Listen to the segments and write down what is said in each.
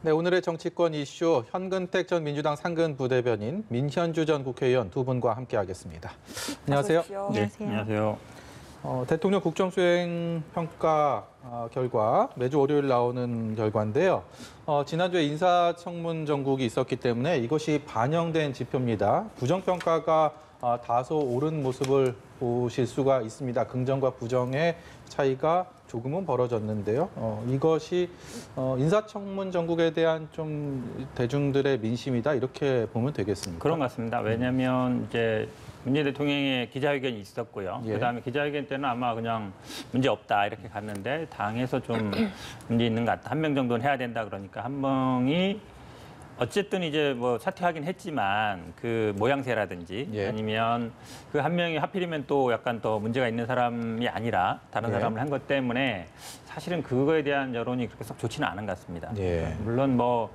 네, 오늘의 정치권 이슈 현근택 전 민주당 상근 부대변인, 민현주 전 국회의원 두 분과 함께하겠습니다. 안녕하세요. 네, 안녕하세요. 대통령 국정수행 평가 결과 매주 월요일 나오는 결과인데요. 지난주에 인사청문 정국이 있었기 때문에 이것이 반영된 지표입니다. 부정평가가 다소 오른 모습을 보실 수가 있습니다. 긍정과 부정의 차이가 조금은 벌어졌는데요. 이것이 인사청문 정국에 대한 좀 대중들의 민심이다 이렇게 보면 되겠습니까? 그런 것 같습니다. 왜냐하면 이제 문재인 대통령의 기자회견이 있었고요. 예. 그다음에 기자회견 때는 아마 그냥 문제 없다 이렇게 갔는데 당에서 좀 문제 있는 것 같다. 한 명 정도는 해야 된다 그러니까 한 명이 어쨌든 이제 뭐 사퇴하긴 했지만 그 모양새라든지 예. 아니면 그 한 명이 하필이면 또 약간 더 문제가 있는 사람이 아니라 다른 예. 사람을 한 것 때문에 사실은 그거에 대한 여론이 그렇게 썩 좋지는 않은 것 같습니다. 예. 물론 뭐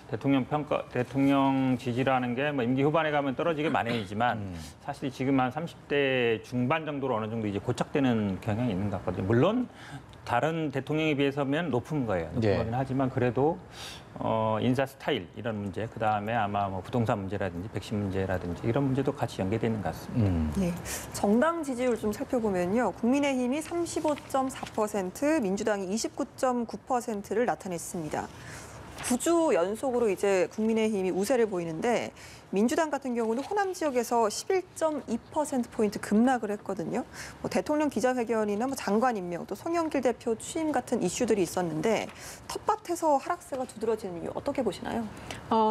대통령 지지라는 게 뭐 임기 후반에 가면 떨어지게 마련이지만 사실 지금 한 30대 중반 정도로 어느 정도 이제 고착되는 경향이 있는 것 같거든요. 물론 다른 대통령에 비해서면 높은 거예요. 높은 예. 거긴 하지만 그래도 인사 스타일 이런 문제, 그 다음에 아마 뭐 부동산 문제라든지 백신 문제라든지 이런 문제도 같이 연계되는 것 같습니다. 네, 정당 지지율 좀 살펴보면요. 국민의힘이 35.4%, 민주당이 29.9%를 나타냈습니다. 9주 연속으로 이제 국민의힘이 우세를 보이는데 민주당 같은 경우는 호남 지역에서 11.2%포인트 급락을 했거든요. 뭐 대통령 기자회견이나 뭐 장관 임명, 또 송영길 대표 취임 같은 이슈들이 있었는데 텃밭에서 하락세가 두드러지는 이유 어떻게 보시나요?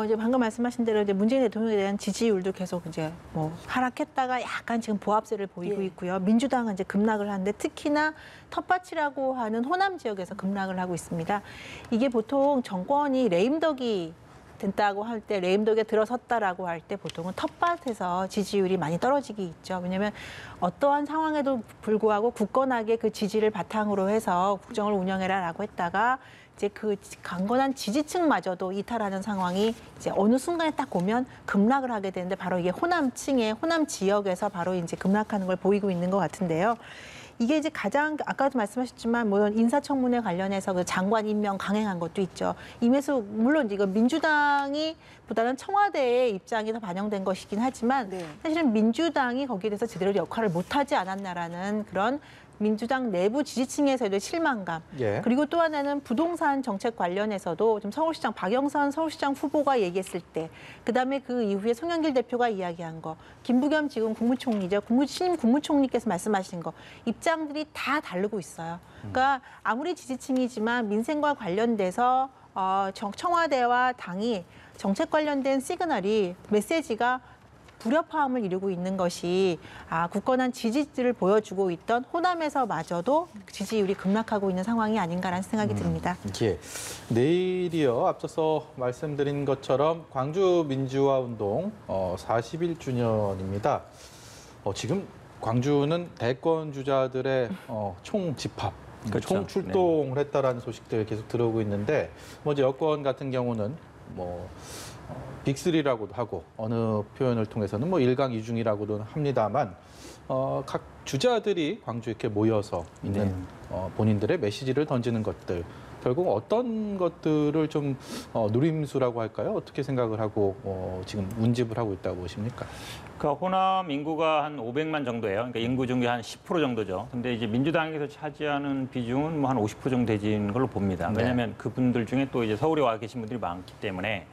이제 방금 말씀하신 대로 이제 문재인 대통령에 대한 지지율도 계속 이제 뭐 하락했다가 약간 지금 보합세를 보이고 있고요. 민주당은 이제 급락을 하는데 특히나 텃밭이라고 하는 호남 지역에서 급락을 하고 있습니다. 이게 보통 정권이 레임덕이 된다고 할 때, 레임덕에 들어섰다라고 할 때 보통은 텃밭에서 지지율이 많이 떨어지기 있죠. 왜냐하면 어떠한 상황에도 불구하고 굳건하게 그 지지를 바탕으로 해서 국정을 운영해라라고 했다가 이제 그 강건한 지지층마저도 이탈하는 상황이 이제 어느 순간에 딱 오면 급락을 하게 되는데 바로 이게 호남층의 호남 지역에서 바로 이제 급락하는 걸 보이고 있는 것 같은데요. 이게 이제 가장 아까도 말씀하셨지만 물론 인사청문회 관련해서 그 장관 임명 강행한 것도 있죠. 임혜수 물론 이거 민주당이 보다는 청와대의 입장이 더 반영된 것이긴 하지만 사실은 민주당이 거기에 대해서 제대로 역할을 못하지 않았나라는 그런 민주당 내부 지지층에서의 실망감. 예. 그리고 또 하나는 부동산 정책 관련해서도 좀 서울시장 박영선 서울시장 후보가 얘기했을 때, 그다음에 그 이후에 송영길 대표가 이야기한 거, 김부겸 지금 국무총리죠. 신임 국무총리께서 말씀하신 거, 입장들이 다 다르고 있어요. 그러니까 아무리 지지층이지만 민생과 관련돼서 청와대와 당이 정책 관련된 시그널이 메시지가 불협화음을 이루고 있는 것이 굳건한 지지를 보여주고 있던 호남에서마저도 지지율이 급락하고 있는 상황이 아닌가라는 생각이 듭니다. 예. 내일이요. 앞서서 말씀드린 것처럼 광주 민주화 운동 41주년입니다. 지금 광주는 대권 주자들의 총 집합, 그렇죠. 총 출동을 했다라는 소식들 계속 들어오고 있는데, 뭐 이제 여권 같은 경우는 뭐 빅3라고도 하고 어느 표현을 통해서는 뭐 1강 2중이라고도 합니다만 각 주자들이 광주에 이렇게 모여서 있는 본인들의 메시지를 던지는 것들, 결국 어떤 것들을 좀 누림수라고 할까요? 어떻게 생각을 하고 지금 운집을 하고 있다고 보십니까? 그 호남 인구가 한 500만 정도예요. 그러니까 인구 중에 한 10% 정도죠. 근데 이제 민주당에서 차지하는 비중은 뭐 한 50% 정도 되는 걸로 봅니다. 왜냐하면 그분들 중에 또 이제 서울에 와 계신 분들이 많기 때문에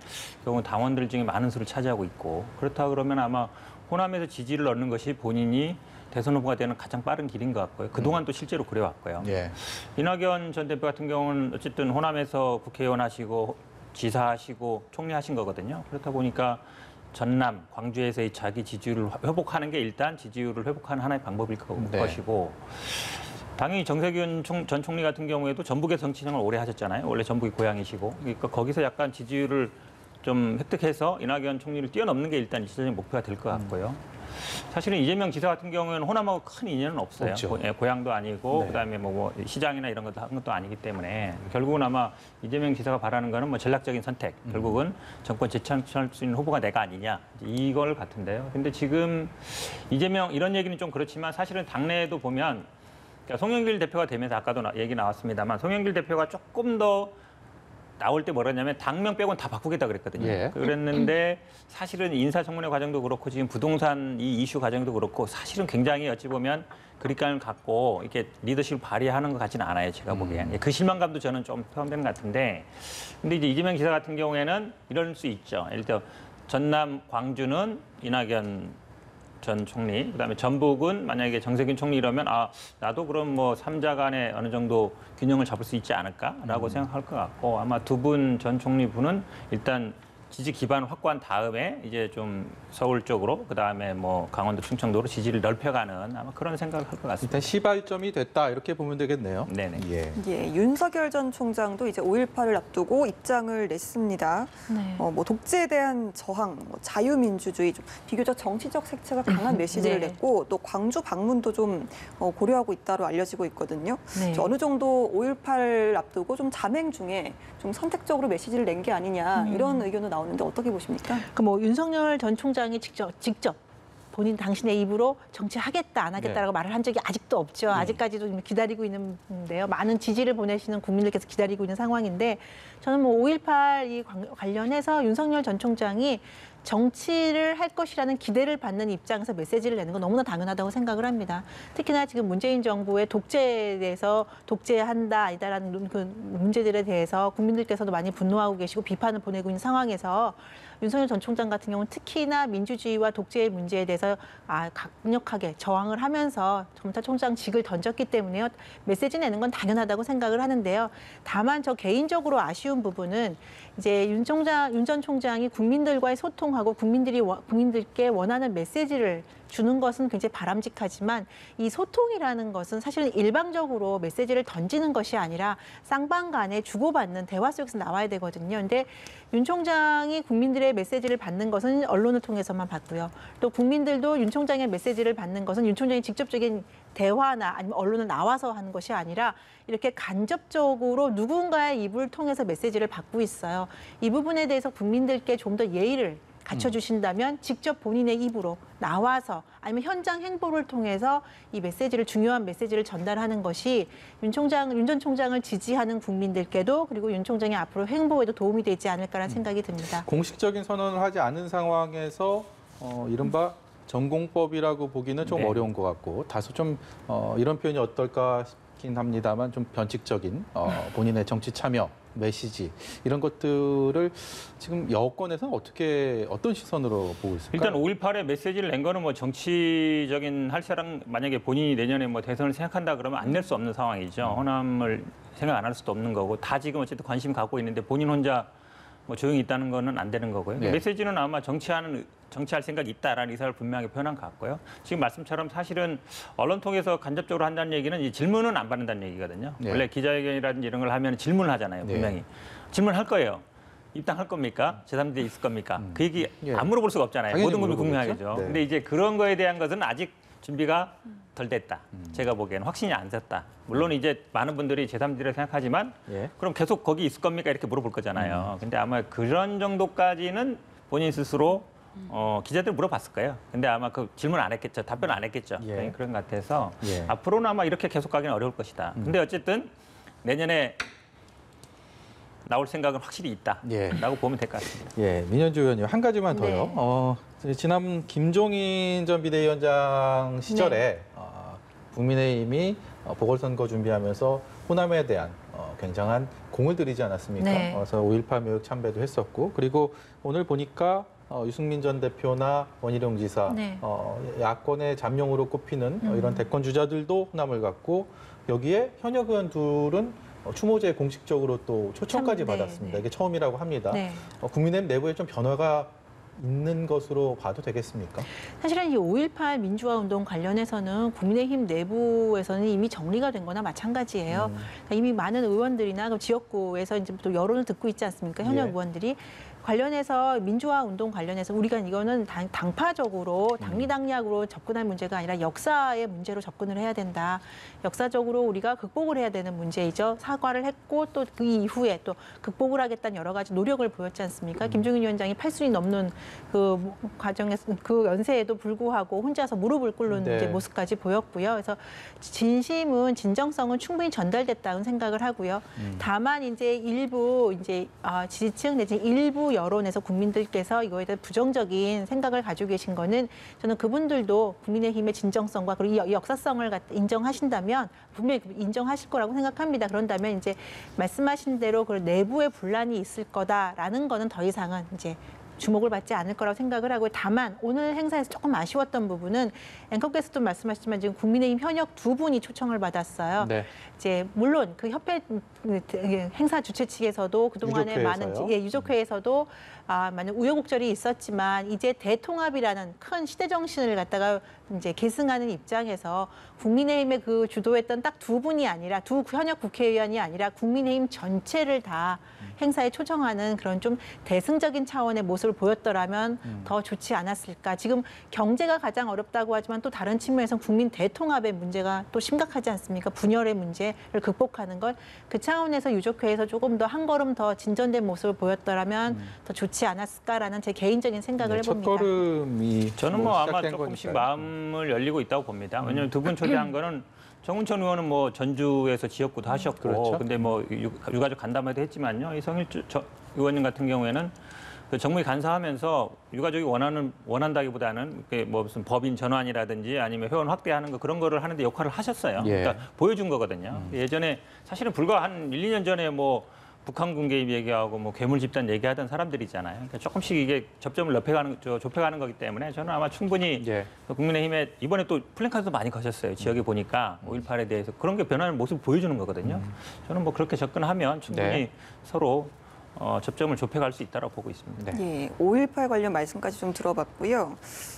결국 당원들 중에 많은 수를 차지하고 있고, 그렇다 그러면 아마 호남에서 지지를 얻는 것이 본인이 대선 후보가 되는 가장 빠른 길인 것 같고요. 그동안 또 실제로 그래왔고요. 예. 이낙연 전 대표 같은 경우는 어쨌든 호남에서 국회의원 하시고 지사하시고 총리 하신 거거든요. 그렇다 보니까 전남, 광주에서의 자기 지지율을 회복하는 게 일단 지지율을 회복하는 하나의 방법일 것이고, 당연히 정세균 전 총리 같은 경우에도 전북의 정치생활을 오래 하셨잖아요. 원래 전북이 고향이시고. 그러니까 거기서 약간 지지율을 좀 획득해서 이낙연 총리를 뛰어넘는 게 일단 일차적인 목표가 될 것 같고요. 사실은 이재명 지사 같은 경우에는 호남하고 큰 인연은 없어요. 고향도 아니고 그다음에 뭐 시장이나 이런 것도 한 것도 아니기 때문에 결국은 아마 이재명 지사가 바라는 거는 뭐 전략적인 선택, 결국은 정권 재창출할 수 있는 후보가 내가 아니냐 이걸 같은데요. 근데 지금 이재명 이런 얘기는 좀 그렇지만 사실은 당내에도 보면 그러니까 송영길 대표가 되면서 아까도 얘기 나왔습니다만 송영길 대표가 조금 더 나올 때 뭐라 했냐면 당명 빼고는 다 바꾸겠다 그랬거든요. 예. 그랬는데 사실은 인사청문회 과정도 그렇고 지금 부동산 이 이슈 과정도 그렇고 사실은 굉장히 어찌 보면 그립감을 갖고 이렇게 리더십을 발휘하는 것 같지는 않아요. 제가 보기엔. 그 실망감도 저는 좀 표현되는 것 같은데 근데 이제 이재명 지사 같은 경우에는 이럴 수 있죠. 예를 들어 전남 광주는 이낙연 전 총리, 그다음에 전북은 만약에 정세균 총리 이러면 나도 그럼 뭐 3자 간에 어느 정도 균형을 잡을 수 있지 않을까라고 생각할 것 같고 아마 두 분 전 총리 분은 일단 지지 기반 확보한 다음에 이제 좀 서울 쪽으로 그다음에 뭐 강원도 충청도로 지지를 넓혀가는 아마 그런 생각을 할 것 같습니다. 일단 시발점이 됐다 이렇게 보면 되겠네요. 네네. 예. 예, 윤석열 전 총장도 이제 5.18을 앞두고 입장을 냈습니다. 네. 뭐 독재에 대한 저항, 뭐 자유민주주의, 좀 비교적 정치적 색채가 강한 메시지를 네. 냈고 또 광주 방문도 좀 고려하고 있다로 알려지고 있거든요. 네. 어느 정도 5.18 앞두고 좀 잠행 중에 좀 선택적으로 메시지를 낸 게 아니냐 이런 의견도 나오는데 어떻게 보십니까? 뭐 윤석열 전 총장이 직접 본인 당신의 입으로 정치하겠다 안 하겠다라고 말을 한 적이 아직도 없죠. 아직까지도 기다리고 있는데요. 많은 지지를 보내시는 국민들께서 기다리고 있는 상황인데 저는 뭐 5.18 이 관련해서 윤석열 전 총장이 정치를 할 것이라는 기대를 받는 입장에서 메시지를 내는 건 너무나 당연하다고 생각을 합니다. 특히나 지금 문재인 정부의 독재에 대해서 독재한다 아니다라는 그 문제들에 대해서 국민들께서도 많이 분노하고 계시고 비판을 보내고 있는 상황에서 윤석열 전 총장 같은 경우는 특히나 민주주의와 독재의 문제에 대해서 강력하게 저항을 하면서 검찰총장직을 던졌기 때문에요. 메시지 내는 건 당연하다고 생각을 하는데요. 다만 저 개인적으로 아쉬운 부분은 이제 윤 전 총장이 국민들과의 소통하고 국민들께 원하는 메시지를 주는 것은 굉장히 바람직하지만 이 소통이라는 것은 사실은 일방적으로 메시지를 던지는 것이 아니라 쌍방 간에 주고받는 대화 속에서 나와야 되거든요. 근데 윤 총장이 국민들의 메시지를 받는 것은 언론을 통해서만 받고요. 또 국민들도 윤 총장의 메시지를 받는 것은 윤 총장이 직접적인 대화나 아니면 언론을 나와서 하는 것이 아니라 이렇게 간접적으로 누군가의 입을 통해서 메시지를 받고 있어요. 이 부분에 대해서 국민들께 좀 더 예의를 갖춰주신다면 직접 본인의 입으로 나와서 아니면 현장 행보를 통해서 이 메시지를 중요한 메시지를 전달하는 것이 윤 전 총장을 지지하는 국민들께도 그리고 윤 총장의 앞으로 행보에도 도움이 되지 않을까라는 생각이 듭니다. 공식적인 선언을 하지 않은 상황에서 이른바 전공법이라고 보기는 좀 네. 어려운 것 같고 다소 좀 이런 표현이 어떨까 싶긴 합니다만 좀 변칙적인 본인의 정치 참여 메시지 이런 것들을 지금 여권에서는 어떤 시선으로 보고 있을까요? 일단 5.18에 메시지를 낸 거는 뭐 정치적인 할세랑 만약에 본인이 내년에 뭐 대선을 생각한다 그러면 안 낼 수 없는 상황이죠. 호남을 생각 안 할 수도 없는 거고 다 지금 어쨌든 관심 갖고 있는데 본인 혼자 뭐 조용히 있다는 거는 안 되는 거고요. 네. 메시지는 아마 정치할 생각이 있다라는 의사를 분명하게 표현한 것 같고요. 지금 말씀처럼 사실은 언론 통해서 간접적으로 한다는 얘기는 이 질문은 안 받는다는 얘기거든요. 네. 원래 기자회견이라든지 이런 걸 하면 질문을 하잖아요. 분명히. 네. 질문할 거예요. 입당할 겁니까? 제3대 있을 겁니까? 그 얘기 예. 안 물어볼 수가 없잖아요. 당연히 모든 국민이 물어보겠죠. 궁금해하죠. 네. 근데 이제 그런 거에 대한 것은 아직 준비가 덜 됐다. 제가 보기에는 확신이 안 섰다. 물론 이제 많은 분들이 제3지를 생각하지만 예. 그럼 계속 거기 있을 겁니까? 이렇게 물어볼 거잖아요. 근데 아마 그런 정도까지는 본인 스스로 기자들 물어봤을 거예요. 근데 아마 그 질문 안 했겠죠. 답변 안 했겠죠. 예. 그런 것 같아서 예. 앞으로는 아마 이렇게 계속 가기는 어려울 것이다. 근데 어쨌든 내년에 나올 생각은 확실히 있다라고 예. 보면 될 것 같습니다. 예, 민현주 의원님 한 가지만 네. 더요. 지난 김종인 전 비대위원장 시절에 국민의힘이 보궐선거 준비하면서 호남에 대한 굉장한 공을 들이지 않았습니까? 네. 그래서 5.18 묘역 참배도 했었고 그리고 오늘 보니까 유승민 전 대표나 원희룡 지사 네. 야권의 잠룡으로 꼽히는 이런 대권 주자들도 호남을 갔고 여기에 현역 의원 둘은 추모제에 공식적으로 또 초청까지 네, 받았습니다. 네. 이게 처음이라고 합니다. 네. 국민의힘 내부에 좀 변화가 있는 것으로 봐도 되겠습니까? 사실은 이 5.18 민주화 운동 관련해서는 국민의힘 내부에서는 이미 정리가 된 거나 마찬가지예요. 그러니까 이미 많은 의원들이나 그 지역구에서 이제 또 여론을 듣고 있지 않습니까? 현역 예. 의원들이. 관련해서 민주화 운동 관련해서 우리가 이거는 당파적으로 당리당략으로 접근할 문제가 아니라 역사의 문제로 접근을 해야 된다. 역사적으로 우리가 극복을 해야 되는 문제이죠. 사과를 했고 또 그 이후에 또 극복을 하겠다는 여러 가지 노력을 보였지 않습니까? 김종인 위원장이 8순위 넘는 그 과정에서 그 연세에도 불구하고 혼자서 무릎을 꿇는 네. 이제 모습까지 보였고요. 그래서 진정성은 충분히 전달됐다는 생각을 하고요. 다만 이제 일부 이제 지지층 내지 일부 여론에서 국민들께서 이거에 대해 부정적인 생각을 가지고 계신 거는 저는 그분들도 국민의힘의 진정성과 그리고 이 역사성을 인정하신다면 분명히 인정하실 거라고 생각합니다. 그런다면 이제 말씀하신 대로 그 내부의 분란이 있을 거다라는 거는 더 이상은 이제 주목을 받지 않을 거라고 생각을 하고 다만 오늘 행사에서 조금 아쉬웠던 부분은 앵커께서도 말씀하셨지만 지금 국민의힘 현역 2분이 초청을 받았어요. 네. 이제 물론 그 협회 행사 주최 측에서도 그동안에 유족회에서요? 많은 유족회에서도 많은 우여곡절이 있었지만 이제 대통합이라는 큰 시대 정신을 갖다가 이제 계승하는 입장에서 국민의힘의 그 주도했던 딱 2분이 아니라 두 현역 국회의원이 아니라 국민의힘 전체를 다 행사에 초청하는 그런 좀 대승적인 차원의 모습을 보였더라면 더 좋지 않았을까. 지금 경제가 가장 어렵다고 하지만 또 다른 측면에서 국민 대통합의 문제가 또 심각하지 않습니까? 분열의 문제를 극복하는 것. 그 차원에서 유족회에서 조금 더 한 걸음 더 진전된 모습을 보였더라면 더 좋지 않았을까라는 제 개인적인 생각을 첫 해봅니다. 걸음이 저는 뭐 아마 시작된 조금씩 거니까요. 마음을 열리고 있다고 봅니다. 왜냐하면 두 분 초대한 거는 정운천 의원은 뭐 전주에서 지역구도 하셨고, 그렇죠. 근데 뭐 유가족 간담회도 했지만요. 이성일 의원님 같은 경우에는 그 정무위 간사하면서 유가족이 원한다기보다는 뭐 무슨 법인 전환이라든지 아니면 회원 확대하는 거 그런 거를 하는데 역할을 하셨어요. 예. 그러니까 보여준 거거든요. 예전에 사실은 불과 한 1, 2년 전에 뭐 북한 군 개입 얘기하고 뭐 괴물 집단 얘기하던 사람들이잖아요. 그러니까 조금씩 이게 접점을 좁혀가는 거기 때문에 저는 아마 충분히 예. 국민의힘에 이번에 또 플랜카드도 많이 거셨어요. 지역에 보니까 5.18에 대해서 그런 게 변하는 모습을 보여주는 거거든요. 저는 뭐 그렇게 접근하면 충분히 네. 서로 접점을 좁혀갈 수 있다고 보고 있습니다. 네. 예, 5.18 관련 말씀까지 좀 들어봤고요.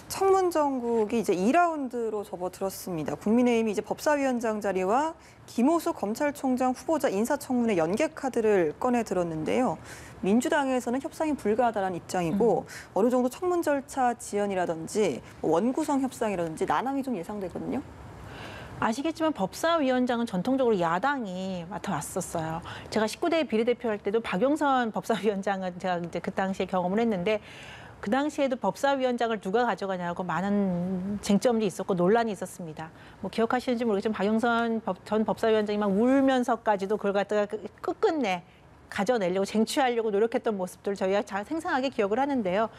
청문 정국이 이제 2라운드로 접어들었습니다. 국민의힘이 이제 법사위원장 자리와 김호수 검찰총장 후보자 인사청문회 연계 카드를 꺼내 들었는데요. 민주당에서는 협상이 불가하다는 입장이고 어느 정도 청문 절차 지연이라든지 원구성 협상이라든지 난항이 좀 예상되거든요. 아시겠지만 법사위원장은 전통적으로 야당이 맡아왔었어요. 제가 19대 비례대표 할 때도 박용선 법사위원장은 제가 이제 그 당시에 경험을 했는데 그 당시에도 법사위원장을 누가 가져가냐고 많은 쟁점이 있었고 논란이 있었습니다. 뭐 기억하시는지 모르겠지만 박용선 전 법사위원장이 막 울면서까지도 그걸 갖다가 끝끝내 가져내려고 쟁취하려고 노력했던 모습들을 저희가 잘 생생하게 기억을 하는데요.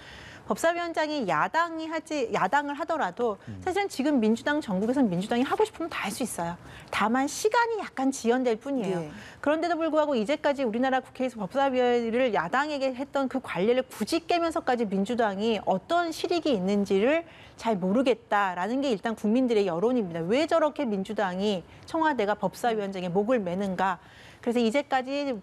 법사위원장이 야당을 하더라도 사실은 지금 민주당 전국에서는 민주당이 하고 싶으면 다 할 수 있어요. 다만 시간이 약간 지연될 뿐이에요. 네. 그런데도 불구하고 이제까지 우리나라 국회에서 법사위를 야당에게 했던 그 관례를 굳이 깨면서까지 민주당이 어떤 실익이 있는지를 잘 모르겠다라는 게 일단 국민들의 여론입니다. 왜 저렇게 민주당이 청와대가 법사위원장의 목을 매는가. 그래서 이제까지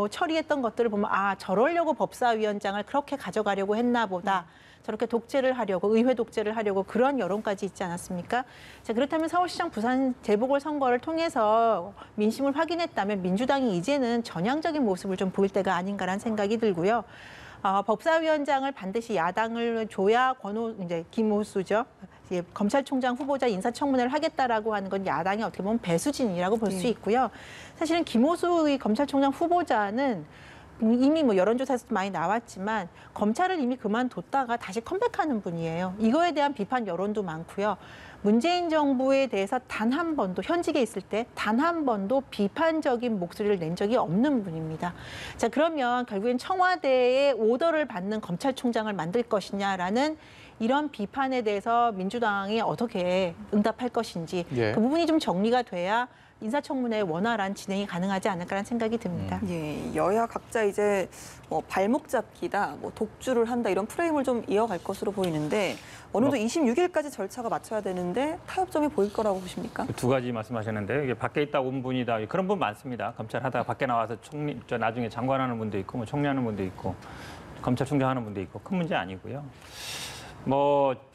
처리했던 것들을 보면 저러려고 법사위원장을 그렇게 가져가려고 했나 보다. 저렇게 독재를 하려고 의회 독재를 하려고 그런 여론까지 있지 않았습니까? 자, 그렇다면 서울시장 부산 재보궐선거를 통해서 민심을 확인했다면 민주당이 이제는 전향적인 모습을 좀 보일 때가 아닌가라는 생각이 들고요. 법사위원장을 반드시 야당을 줘야 김호수죠. 검찰총장 후보자 인사청문회를 하겠다라고 하는 건 야당이 어떻게 보면 배수진이라고 볼 수 있고요. 사실은 김호수 검찰총장 후보자는 이미 여론조사에서도 많이 나왔지만 검찰을 이미 그만뒀다가 다시 컴백하는 분이에요. 이거에 대한 비판 여론도 많고요. 문재인 정부에 대해서 단 한 번도 현직에 있을 때 단 한 번도 비판적인 목소리를 낸 적이 없는 분입니다. 자, 그러면 결국엔 청와대의 오더를 받는 검찰총장을 만들 것이냐라는 이런 비판에 대해서 민주당이 어떻게 응답할 것인지 예. 그 부분이 좀 정리가 돼야 인사청문회의 원활한 진행이 가능하지 않을까라는 생각이 듭니다. 예, 여야 각자 이제 발목 잡기다, 독주를 한다 이런 프레임을 좀 이어갈 것으로 보이는데 어느덧 26일까지 절차가 맞춰야 되는데 타협점이 보일 거라고 보십니까? 두 가지 말씀하셨는데 이게 밖에 있다 온 분이다 그런 분 많습니다. 검찰 하다가 밖에 나와서 나중에 장관하는 분도 있고 뭐 총리하는 분도 있고 검찰총장 하는 분도 있고 큰 문제 아니고요.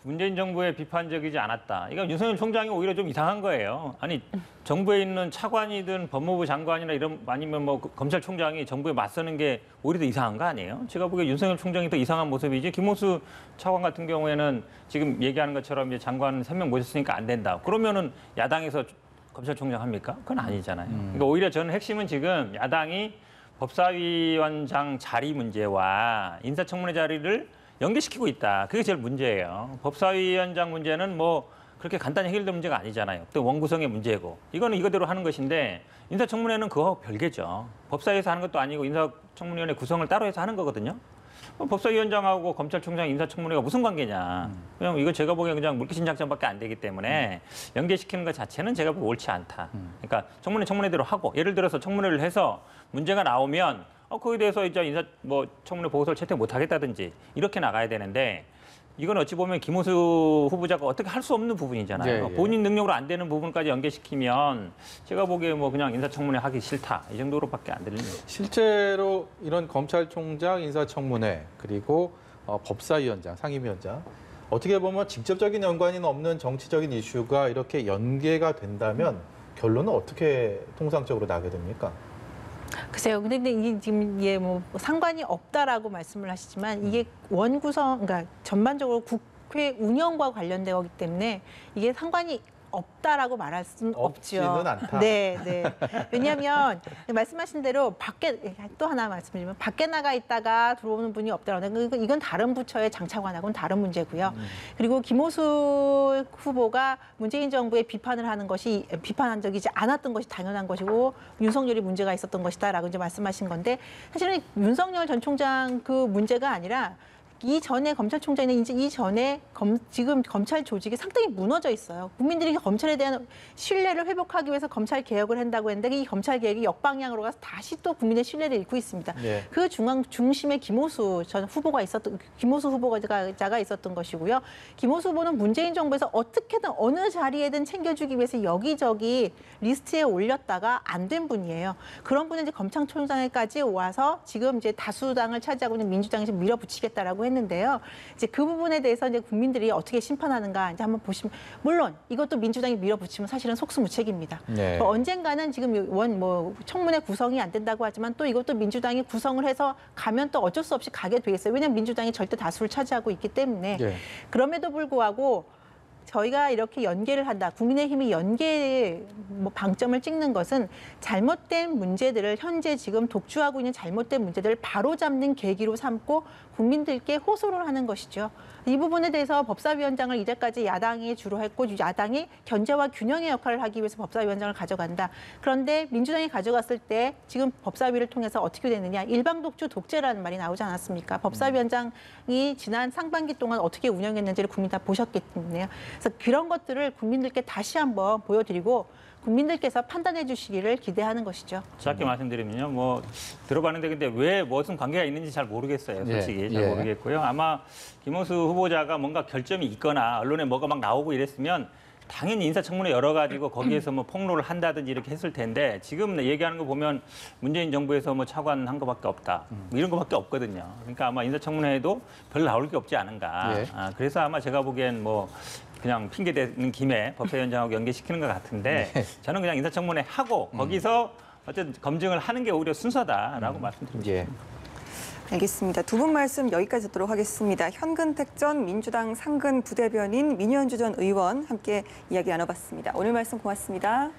문재인 정부에 비판적이지 않았다. 이건 윤석열 총장이 오히려 좀 이상한 거예요. 아니 정부에 있는 차관이든 법무부 장관이나 아니면 검찰총장이 정부에 맞서는 게 오히려 더 이상한 거 아니에요? 제가 보기에 윤석열 총장이 더 이상한 모습이지. 김호수 차관 같은 경우에는 지금 얘기하는 것처럼 이제 장관 3명 모셨으니까 안 된다. 그러면은 야당에서 검찰총장 합니까? 그건 아니잖아요. 그러니까 오히려 저는 핵심은 지금 야당이 법사위원장 자리 문제와 인사청문회 자리를 연계시키고 있다. 그게 제일 문제예요. 법사위원장 문제는 뭐 그렇게 간단히 해결될 문제가 아니잖아요. 또 원구성의 문제고. 이거는 이거대로 하는 것인데 인사청문회는 그거하고 별개죠. 법사위에서 하는 것도 아니고 인사청문위원회 구성을 따로 해서 하는 거거든요. 법사위원장하고 검찰총장 인사청문회가 무슨 관계냐. 그냥 이거 제가 보기엔 그냥 물귀신 작전밖에 안 되기 때문에 연계시키는 것 자체는 제가 보기 옳지 않다. 그러니까 청문회대로 하고 예를 들어서 청문회를 해서 문제가 나오면 거기에 대해서 이제 청문회 보고서를 채택 못 하겠다든지 이렇게 나가야 되는데 이건 어찌 보면 김호수 후보자가 어떻게 할 수 없는 부분이잖아요. 예. 본인 능력으로 안 되는 부분까지 연계시키면 제가 보기에 뭐 그냥 인사청문회 하기 싫다 이 정도로밖에 안 들립니다. 실제로 이런 검찰총장 인사청문회 그리고 법사위원장, 상임위원장 어떻게 보면 직접적인 연관이 없는 정치적인 이슈가 이렇게 연계가 된다면 결론은 어떻게 통상적으로 나게 됩니까? 글쎄요. 근데 이게 지금 뭐 상관이 없다라고 말씀을 하시지만 이게 원구성, 그러니까 전반적으로 국회 운영과 관련된 거기 때문에 이게 상관이 없다라고 말할 수는 없죠. 없지는 않다. 네, 네. 왜냐하면 말씀하신 대로 밖에 또 하나 말씀드리면 밖에 나가 있다가 들어오는 분이 없다라는 이건 다른 부처의 장차관하고는 다른 문제고요. 그리고 김호수 후보가 문재인 정부의 비판을 하는 것이 비판한 적이 않았던 것이 당연한 것이고 윤석열이 문제가 있었던 것이다라고 이제 말씀하신 건데 사실은 윤석열 전 총장 그 문제가 아니라 이전에 검찰총장이 이제 이전에 지금 검찰 조직이 상당히 무너져 있어요. 국민들이 검찰에 대한 신뢰를 회복하기 위해서 검찰 개혁을 한다고 했는데 이 검찰 개혁이 역방향으로 가서 다시 또 국민의 신뢰를 잃고 있습니다. 네. 그 중심에 김호수 후보자가 있었던 것이고요. 김호수 후보는 문재인 정부에서 어떻게든 어느 자리에든 챙겨주기 위해서 여기저기 리스트에 올렸다가 안 된 분이에요. 그런 분은 이제 검찰총장에까지 와서 지금 이제 다수당을 차지하고 있는 민주당이 지금 밀어붙이겠다라고 했는데요. 이제 그 부분에 대해서 이제 국민들이 어떻게 심판하는가 이제 한번 보시면 물론 이것도 민주당이 밀어붙이면 사실은 속수무책입니다. 네. 언젠가는 지금 청문회 구성이 안 된다고 하지만 또 이것도 민주당이 구성을 해서 가면 또 어쩔 수 없이 가게 돼 있어요. 왜냐하면 민주당이 절대 다수를 차지하고 있기 때문에 네. 그럼에도 불구하고 저희가 이렇게 연계를 한다. 국민의힘이 연계에 방점을 찍는 것은 잘못된 문제들을 현재 지금 독주하고 있는 잘못된 문제들을 바로잡는 계기로 삼고 국민들께 호소를 하는 것이죠. 이 부분에 대해서 법사위원장을 이제까지 야당이 주로 했고 야당이 견제와 균형의 역할을 하기 위해서 법사위원장을 가져간다. 그런데 민주당이 가져갔을 때 지금 법사위를 통해서 어떻게 되느냐. 일방독주 독재라는 말이 나오지 않았습니까? 법사위원장이 지난 상반기 동안 어떻게 운영했는지를 국민 다 보셨기 때문에요. 그래서 그런 것들을 국민들께 다시 한번 보여드리고 국민들께서 판단해 주시기를 기대하는 것이죠. 짧게 말씀드리면요. 들어봤는데 근데 왜 무슨 관계가 있는지 잘 모르겠어요. 솔직히 잘 모르겠고요. 아마 김호수 후보자가 뭔가 결점이 있거나 언론에 뭐가 막 나오고 이랬으면 당연히 인사청문회 열어가지고 거기에서 폭로를 한다든지 이렇게 했을 텐데 지금 얘기하는 거 보면 문재인 정부에서 차관한 것밖에 없다. 이런 것밖에 없거든요. 그러니까 아마 인사청문회에도 별 나올 게 없지 않은가. 그래서 아마 제가 보기엔 그냥 핑계대는 김에 법사위원장하고 연계시키는 것 같은데 저는 그냥 인사청문회 하고 거기서 어쨌든 검증을 하는 게 오히려 순서다라고 말씀드립니다. 알겠습니다. 두 분 말씀 여기까지 듣도록 하겠습니다. 현근택 전 민주당 상근 부대변인 민현주 전 의원 함께 이야기 나눠봤습니다. 오늘 말씀 고맙습니다.